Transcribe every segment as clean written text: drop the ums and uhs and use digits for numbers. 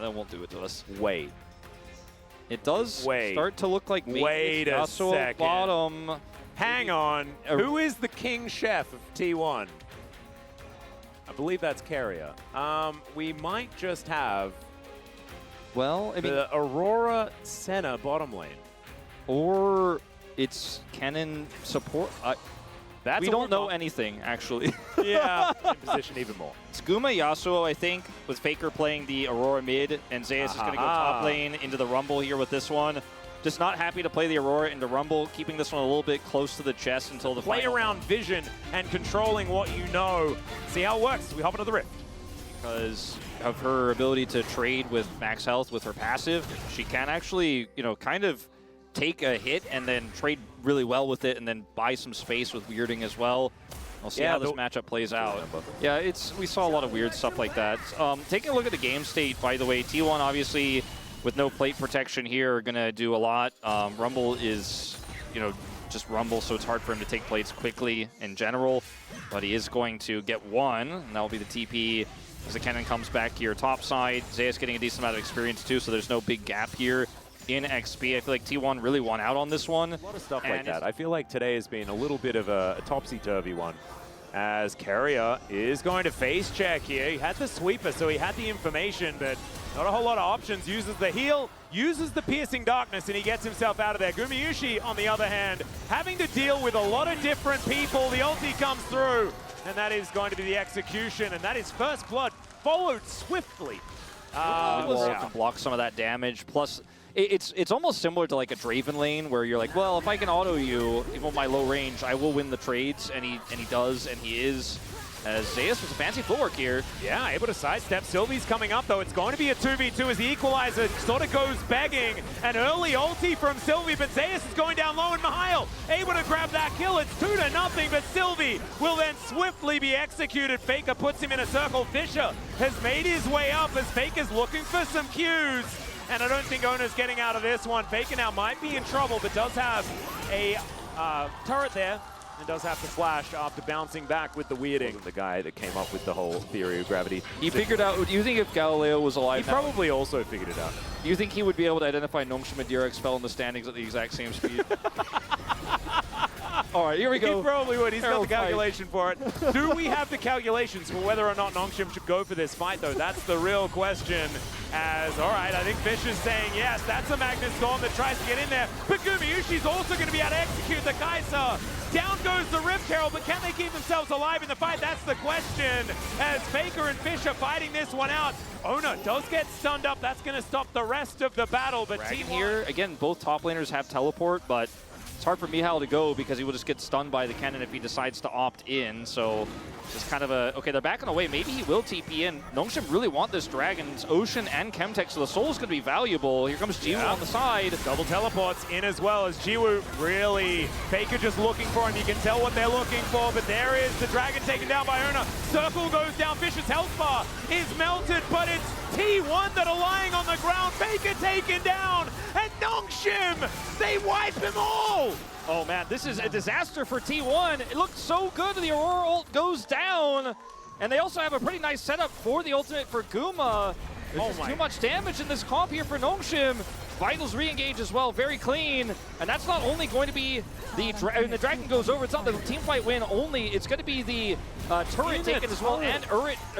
that won't do it to us. Wait. It does start to look like maybe Wait a second. bottom. Hang on. Who is the king chef of T1? I believe that's Carrier. We might just have Well, I mean, the Aurora Senna bottom lane. or it's Kennen support. That's we don't know anything, actually. Yeah, in position even more. It's Guma Yasuo, I think, with Faker playing the Aurora mid, and Zeus is going to go top lane into the Rumble here with this one. Just not happy to play the Aurora into Rumble, keeping this one a little bit close to the chest until the Play around vision and controlling what you know. See how it works. We hop into the Rift. Because of her ability to trade with max health with her passive, she can actually, you know, kind of take a hit and then trade really well with it and then buy some space with weirding as well. We'll see how this matchup plays out. Yeah, we saw a lot of weird stuff like that. Taking a look at the game state, by the way, T1 obviously with no plate protection here are going to do a lot. Rumble is, you know, just Rumble, so it's hard for him to take plates quickly in general. But he is going to get one, and that will be the TP as the Kennen comes back here top side. Zeus getting a decent amount of experience too, so there's no big gap here in XP. I feel like T1 really won out on this one. A lot of stuff like that. I feel like today has been a little bit of a topsy-turvy one, as Carrier is going to face check here. He had the sweeper, so he had the information, but not a whole lot of options. Uses the heal, uses the piercing darkness, and he gets himself out of there. Gumayusi, on the other hand, having to deal with a lot of different people. The ulti comes through, and that is going to be the execution, and that is first blood, followed swiftly. To block some of that damage. Plus, it's almost similar to like a Draven lane where you're like, well, if I can auto you, even with my low range, I will win the trades, and he does, and he is. As Zeus with a fancy footwork here. Yeah, able to sidestep. Sylvie's coming up, though. It's going to be a 2v2 as the equalizer sort of goes begging. An early ulti from Sylvie, but Zeus is going down low, and Mihail able to grab that kill. It's 2-0, but Sylvie will then swiftly be executed. Faker puts him in a circle. Fisher has made his way up as Faker's looking for some Qs. And I don't think Ona's getting out of this one. Faker now might be in trouble, but does have a turret there. And does have to flash after bouncing back with the weirding. The guy that came up with the whole theory of gravity. He figured out, do you think if Galileo was alive He probably also figured it out. Do you think he would be able to identify Nongshim and Direk spell in the standings at the exact same speed? All right, here we go. He probably would. He's got the calculation for it. Do we have the calculations for whether or not Nongshim should go for this fight, though? That's the real question. As, all right, I think Fisher's saying yes. That's a Magnus Storm that tries to get in there. But Gumayushi's also going to be able to execute the Kai'Sa. Down goes the Rift Herald, but can they keep themselves alive in the fight? That's the question. As Faker and Fisher fighting this one out. Ona does get stunned up. That's going to stop the rest of the battle. But T1 here, again, both top laners have teleport, but it's hard for Mihail to go because he will just get stunned by the Kennen if he decides to opt in. So just kind of a, okay, they're backing away. Maybe he will TP in. Nongshim really want this dragon. It's Ocean and Chemtech, so the soul is going to be valuable. Here comes Jiwoo on the side. Double teleports in as well as Jiwoo really, Faker just looking for him. You can tell what they're looking for, but there is the dragon taken down by Ona. Circle goes down. Fisher's health bar is melted, but it's T1 that are lying on the ground. Faker taken down, and Nongshim, they wipe them all. Oh man, this is a disaster for T1. It looked so good. The Aurora ult goes down. And they also have a pretty nice setup for the ultimate for Guma. There's just too much damage in this comp here for Nongshim. Vitals re-engage as well, very clean. And that's not only going to be the dragon goes over, it's not the team fight win only, it's going to be the turret taken as well, and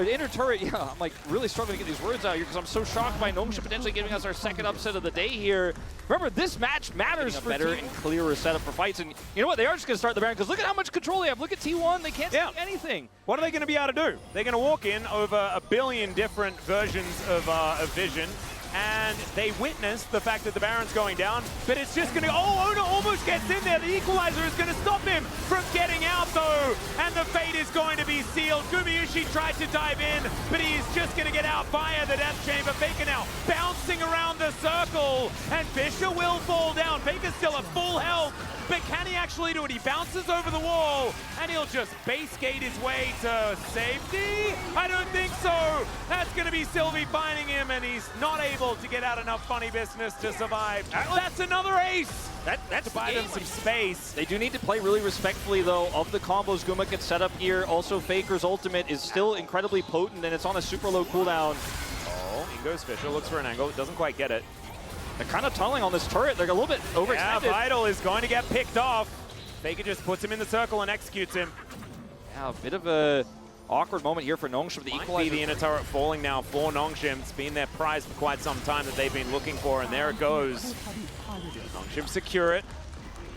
inner turret. Yeah, I'm like really struggling to get these words out here because I'm so shocked by Nongshim potentially giving us our second upset of the day here. Remember, this match matters for better and clearer setup for fights. And you know what? They are just going to start the Baron because look at how much control they have. Look at T1. They can't see anything. What are they going to be able to do? They're going to walk in over a billion different versions of vision. And they witness the fact that the Baron's going down, but it's just going to, Ona almost gets in there. The equalizer is going to stop him from getting out though, and the fate is going to be sealed. Gumayusi tried to dive in, but he's just going to get out via the death chamber. Faker now bouncing around the circle, and Fisher will fall down. Faker's still at full health, but can he actually do it? He bounces over the wall, and he'll just base gate his way to safety? I don't think so. That's going to be Sylvie finding him, and he's not able to get out enough funny business to survive. That's another ace! That's to buy them some space. They do need to play really respectfully, though, of the combos Guma can set up here. Also, Faker's ultimate is still incredibly potent, and it's on a super low cooldown. In goes Fisher, looks for an angle, doesn't quite get it. They're kind of tunneling on this turret. They're a little bit overextended. Yeah, Vital is going to get picked off. Faker just puts him in the circle and executes him. Yeah, a bit of a awkward moment here for Nongshim. The Might equalizer. be the inner turret falling now for Nongshim. It's been their prize for quite some time that they've been looking for, and there it goes. Nongshim secure it.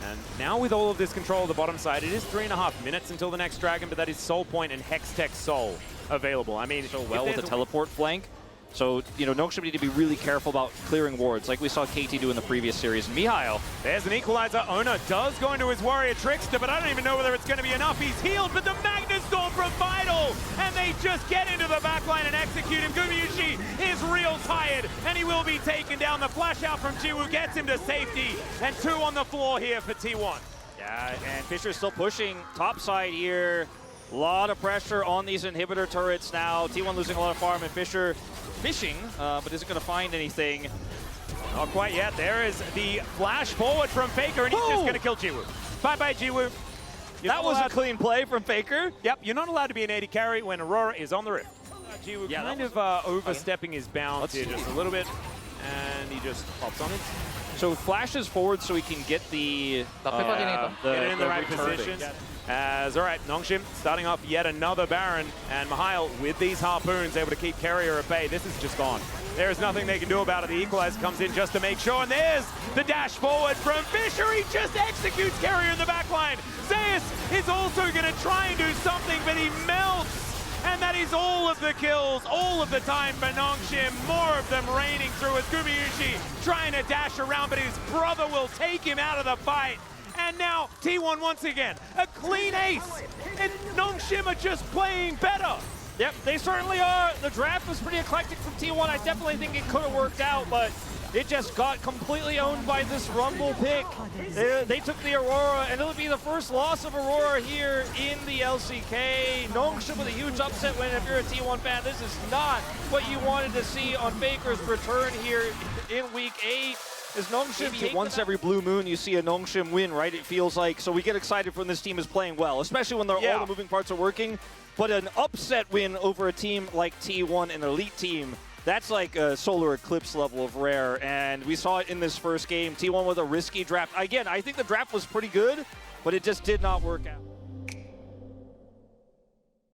And now with all of this control of the bottom side, it is 3.5 minutes until the next dragon, but that is Soul Point and Hextech Soul available. I mean, so well with the teleport flank. So, you know, Nongshim need to be really careful about clearing wards, like we saw KT do in the previous series. Mihail. There's an equalizer. Ona does go into his Warrior Trickster, but I don't even know whether it's going to be enough. He's healed, but the Magnus Storm from Vital, and they just get into the backline and execute him. Gumayushi is real tired, and he will be taken down. The flash out from Jiwoo gets him to safety, and 2 on the floor here for T1. Yeah, and Fisher's still pushing top side here. A lot of pressure on these inhibitor turrets now. T1 losing a lot of farm, and Fisher fishing, but isn't going to find anything. Not quite yet. There is the flash forward from Faker, and he's just going to kill Jiwoo. Bye-bye, Jiwoo. That was a clean play from Faker. Yep, you're not allowed to be an AD carry when Aurora is on the roof. Jiwoo kind of overstepping his bounds here just a little bit, and he just pops on it. So flashes forward so he can get the get in the right position. As, all right, Nongshim starting off yet another Baron, and Mihail with these harpoons able to keep Carrier at bay. This is just gone. There's nothing they can do about it. The equalizer comes in just to make sure, and there's the dash forward from Fisher. He just executes Carrier in the back line. Zeus is also going to try and do something, but he melts. And that is all of the kills, all of the time for Nongshim. More of them raining through as Gumayushi trying to dash around, but his brother will take him out of the fight. And now T1 once again, a clean ace. And Nongshim are just playing better. Yep, they certainly are. The draft was pretty eclectic from T1. I definitely think it could have worked out, but it just got completely owned by this Rumble pick. They took the Aurora, and it'll be the first loss of Aurora here in the LCK. Nongshim with a huge upset win. If you're a T1 fan, this is not what you wanted to see on Faker's return here in Week 8. Is Nongshim once every blue moon you see a Nongshim win, right? It feels like, so we get excited when this team is playing well, especially when all the moving parts are working. But an upset win over a team like T1, an elite team, that's like a solar eclipse level of rare, and we saw it in this first game. T1 with a risky draft. Again, I think the draft was pretty good, but it just did not work out.